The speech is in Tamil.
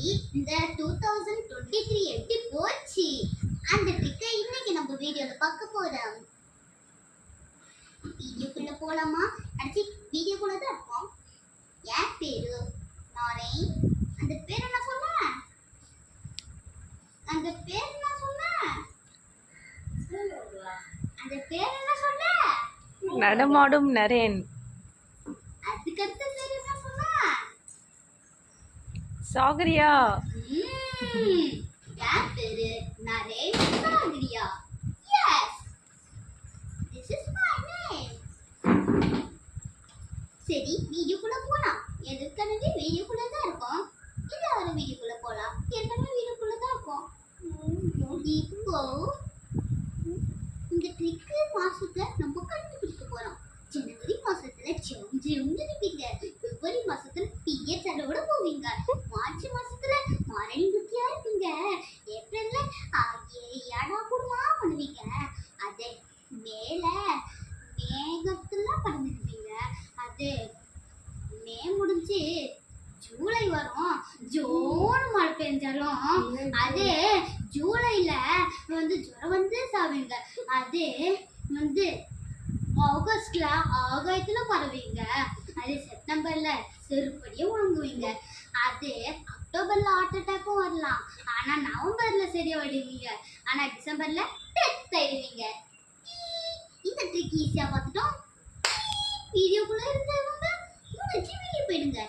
இந்த 2023 எப்படி போச்சு அந்த ட்ரிக்கை இன்னைக்கு நம்ம வீடியோல பார்க்க போறோம். வீடியோக்குள்ள போலாமா? அடுத்து வீடியோக்குள்ள தான் இருப்போம். என் பேரு நானே. அந்த பேர் என்ன சொன்னேன்? அந்த பேர் என்ன சொன்னேன்? அந்த பேர் என்ன சொன்னேன்? நடமாடும் நரேன். அதுக்கு அடுத்த பேர் என்ன சொன்ன? சாகரியா. என் பேரு Naren சாகரியா. Yes, this is my name. சரி, வீடியோக்குள்ள போலாம். ஏற்கனவே வீடியோக்குள்ள தான் இருக்கோம். இந்த ஒரு வீடியோக்குள்ள போலாம். ஏற்கனவே வீடியோக்குள்ள தான் இருக்கோம். இப்போ இந்த ட்ரிக் மாசத்தை நம்ம கண்டுபிடிக்க போறோம். ஜனவரி மாசத்துல ஜம்ஜம்னு இருப்பீங்க. பிப்ரவரி மாசத்துல பிஎச்ஆரோட போவீங்க. மார்ச் மாசத்துல மாரணி நுத்தியா இருப்பீங்க. ஏப்ரல்ல ஏடாகுடமா பண்ணுவீங்க. அதே மேல மேகத்துல பறந்துருப்பீங்க. அது மே முடிஞ்சு ஜூலை வரும். ஜூன் மழை பெஞ்சாலும் அது ஜூலைல ஜுரம் சாவீங்க. அது ஆகஸ்ட்ல ஆகாயத்துல பரவீங்க. அது செப்டம்பர்ல செருப்படியும் வாங்குவீங்க. அது அக்டோபர்ல ஹார்ட் அட்டாக்கும் வரலாம். ஆனா நவம்பர்ல சரியா விடுவீங்க. ஆனா டிசம்பர்ல டெத் ஆயிடுவீங்க. இந்த ட்ரிக் ஈஸியா பார்த்துட்டோம். வீடியோக்குள்ள இருந்தவங்க முடிச்சு வெளியே போயிடுங்க.